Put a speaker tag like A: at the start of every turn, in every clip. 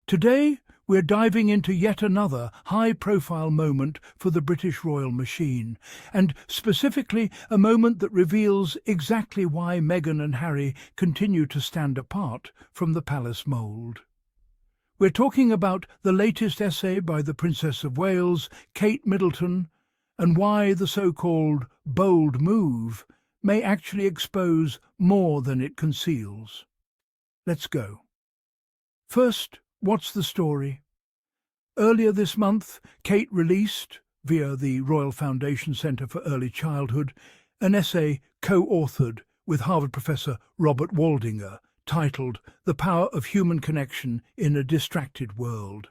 A: Today, we're diving into yet another high-profile moment for the British royal machine, and specifically a moment that reveals exactly why Meghan and Harry continue to stand apart from the palace mould. We're talking about the latest essay by the Princess of Wales, Kate Middleton, and why the so-called bold move may actually expose more than it conceals. Let's go. First, what's the story? Earlier this month, Kate released, via the Royal Foundation Centre for Early Childhood, an essay co-authored with Harvard professor Robert Waldinger, titled "The Power of Human Connection in a Distracted World."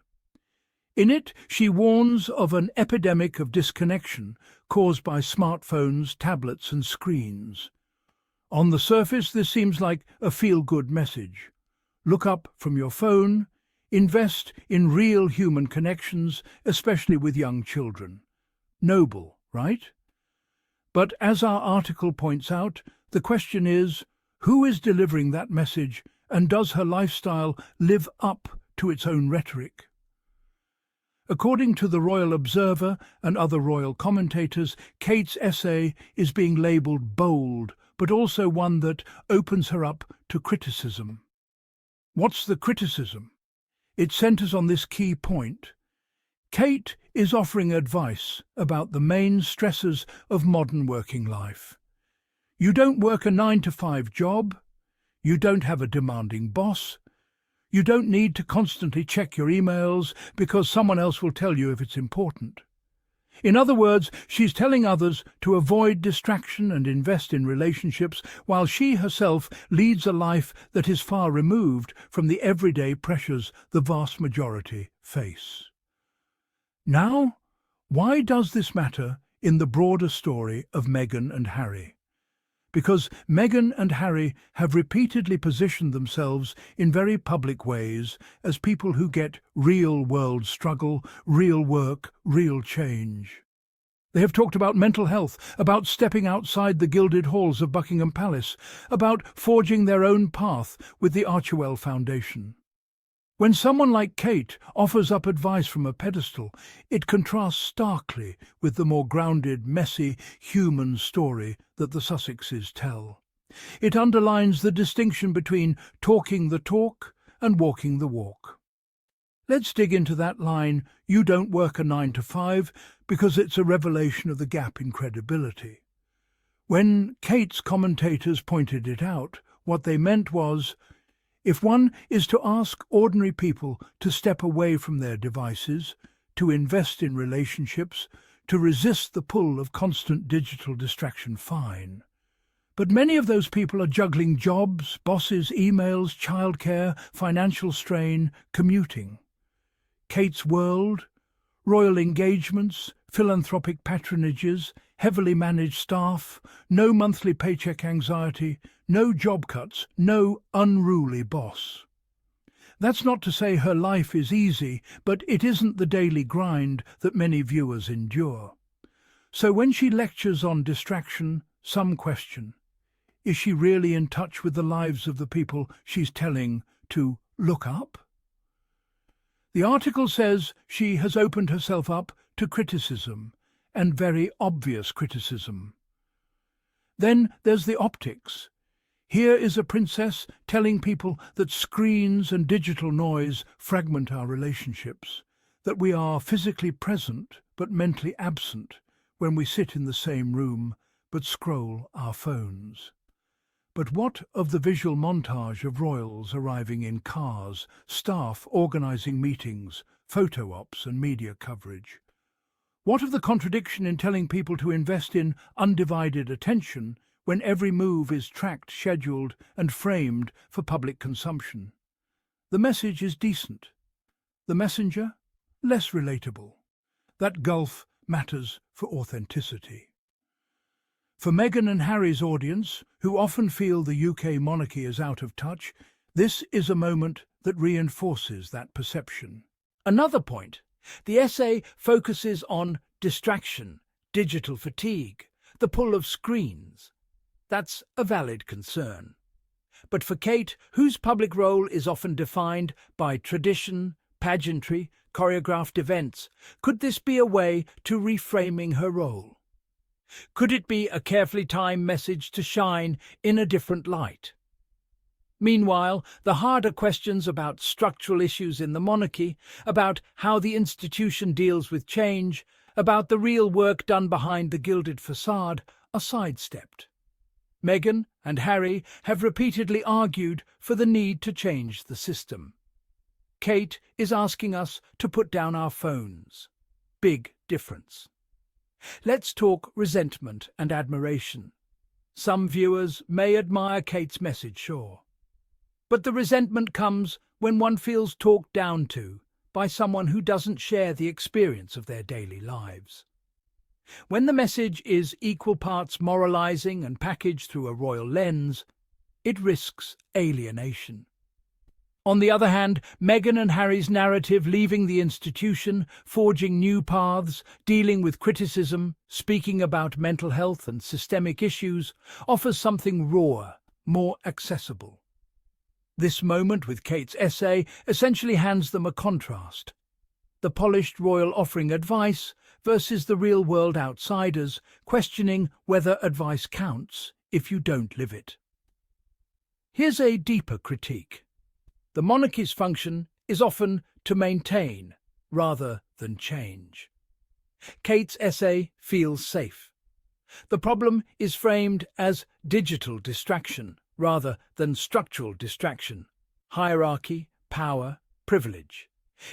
A: In it, she warns of an epidemic of disconnection caused by smartphones, tablets and screens. On the surface, this seems like a feel-good message. Look up from your phone, invest in real human connections, especially with young children. Noble, right? But as our article points out, the question is, who is delivering that message, and does her lifestyle live up to its own rhetoric? According to the Royal Observer and other royal commentators, Kate's essay is being labelled bold, but also one that opens her up to criticism. What's the criticism? It centres on this key point. Kate is offering advice about the main stresses of modern working life. You don't work a 9-to-5 job. You don't have a demanding boss. You don't need to constantly check your emails because someone else will tell you if it's important. In other words, she's telling others to avoid distraction and invest in relationships while she herself leads a life that is far removed from the everyday pressures the vast majority face. Now, why does this matter in the broader story of Meghan and Harry? Because Meghan and Harry have repeatedly positioned themselves in very public ways as people who get real-world struggle, real work, real change. They have talked about mental health, about stepping outside the gilded halls of Buckingham Palace, about forging their own path with the Archewell Foundation. When someone like Kate offers up advice from a pedestal, it contrasts starkly with the more grounded, messy, human story that the Sussexes tell. It underlines the distinction between talking the talk and walking the walk. Let's dig into that line, "You don't work a 9-to-5, because it's a revelation of the gap in credibility. When Kate's commentators pointed it out, what they meant was, if one is to ask ordinary people to step away from their devices, to invest in relationships, to resist the pull of constant digital distraction, fine. But many of those people are juggling jobs, bosses, emails, childcare, financial strain, commuting. Kate's world, royal engagements, philanthropic patronages, heavily managed staff, no monthly paycheck anxiety, no job cuts, no unruly boss. That's not to say her life is easy, but it isn't the daily grind that many viewers endure. So when she lectures on distraction, some question, is she really in touch with the lives of the people she's telling to look up? The article says she has opened herself up to criticism, and very obvious criticism. Then there's the optics. Here is a princess telling people that screens and digital noise fragment our relationships, that we are physically present but mentally absent when we sit in the same room but scroll our phones. But what of the visual montage of royals arriving in cars, staff organising meetings, photo ops and media coverage? What of the contradiction in telling people to invest in undivided attention when every move is tracked, scheduled and framed for public consumption? The message is decent. The messenger, less relatable. That gulf matters for authenticity. For Meghan and Harry's audience, who often feel the UK monarchy is out of touch, this is a moment that reinforces that perception.
B: Another point, the essay focuses on distraction, digital fatigue, the pull of screens. That's a valid concern. But for Kate, whose public role is often defined by tradition, pageantry, choreographed events. Could this be a way to reframing her role? Could it be a carefully timed message to shine in a different light? Meanwhile, the harder questions about structural issues in the monarchy, about how the institution deals with change, about the real work done behind the gilded facade, are sidestepped. Meghan and Harry have repeatedly argued for the need to change the system. Kate is asking us to put down our phones. Big difference. Let's talk resentment and admiration. Some viewers may admire Kate's message, sure. But the resentment comes when one feels talked down to by someone who doesn't share the experience of their daily lives. When the message is equal parts moralizing and packaged through a royal lens, it risks alienation. On the other hand, Meghan and Harry's narrative leaving the institution, forging new paths, dealing with criticism, speaking about mental health and systemic issues, offers something rawer, more accessible. This moment with Kate's essay essentially hands them a contrast. The polished royal offering advice versus the real-world outsiders questioning whether advice counts if you don't live it. Here's a deeper critique. The monarchy's function is often to maintain rather than change. Kate's essay feels safe. The problem is framed as digital distraction rather than structural distraction, hierarchy, power, privilege.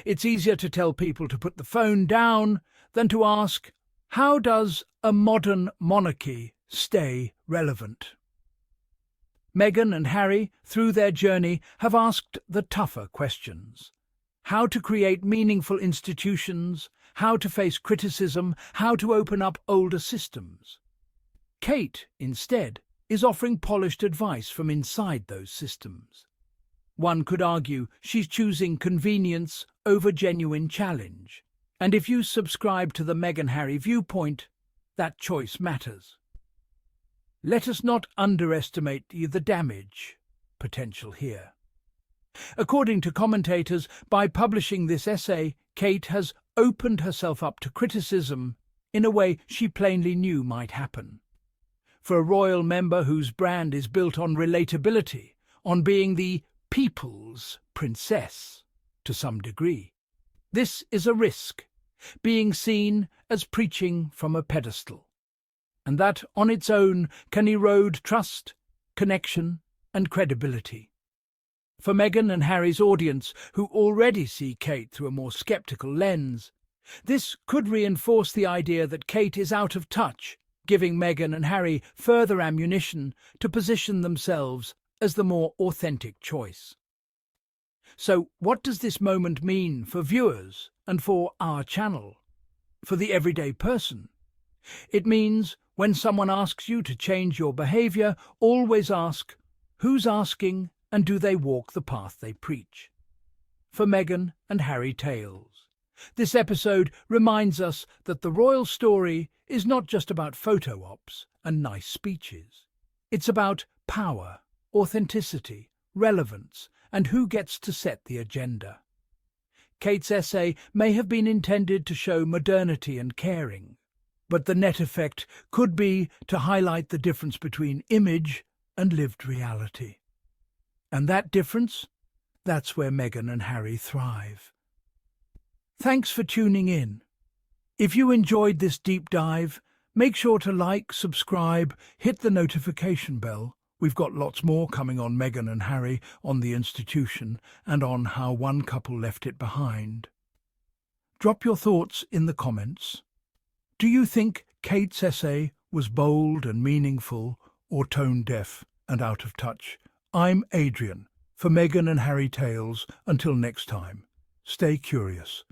B: It's easier to tell people to put the phone down than to ask, how does a modern monarchy stay relevant? Meghan and Harry, through their journey, have asked the tougher questions. How to create meaningful institutions, how to face criticism, how to open up older systems. Kate, instead, is offering polished advice from inside those systems. One could argue she's choosing convenience over genuine challenge. And if you subscribe to the Meghan-Harry viewpoint, that choice matters. Let us not underestimate the damage potential here. According to commentators, by publishing this essay, Kate has opened herself up to criticism in a way she plainly knew might happen. For a royal member whose brand is built on relatability, on being the people's princess to some degree, this is a risk, being seen as preaching from a pedestal. And that on its own can erode trust, connection, and credibility. For Meghan and Harry's audience, who already see Kate through a more skeptical lens, this could reinforce the idea that Kate is out of touch, giving Meghan and Harry further ammunition to position themselves as the more authentic choice. So what does this moment mean for viewers and for our channel? For the everyday person? It means when someone asks you to change your behavior, always ask, who's asking and do they walk the path they preach? For Meghan and Harry Tales. This episode reminds us that the royal story is not just about photo ops and nice speeches. It's about power, authenticity, relevance, and who gets to set the agenda. Kate's essay may have been intended to show modernity and caring, but the net effect could be to highlight the difference between image and lived reality. And that difference, that's where Meghan and Harry thrive. Thanks for tuning in. If you enjoyed this deep dive, make sure to like, subscribe, hit the notification bell. We've got lots more coming on Meghan and Harry, on the institution, and on how one couple left it behind. Drop your thoughts in the comments. Do you think Kate's essay was bold and meaningful, or tone-deaf and out of touch? I'm Adrian, for Meghan and Harry Tales. Until next time, stay curious.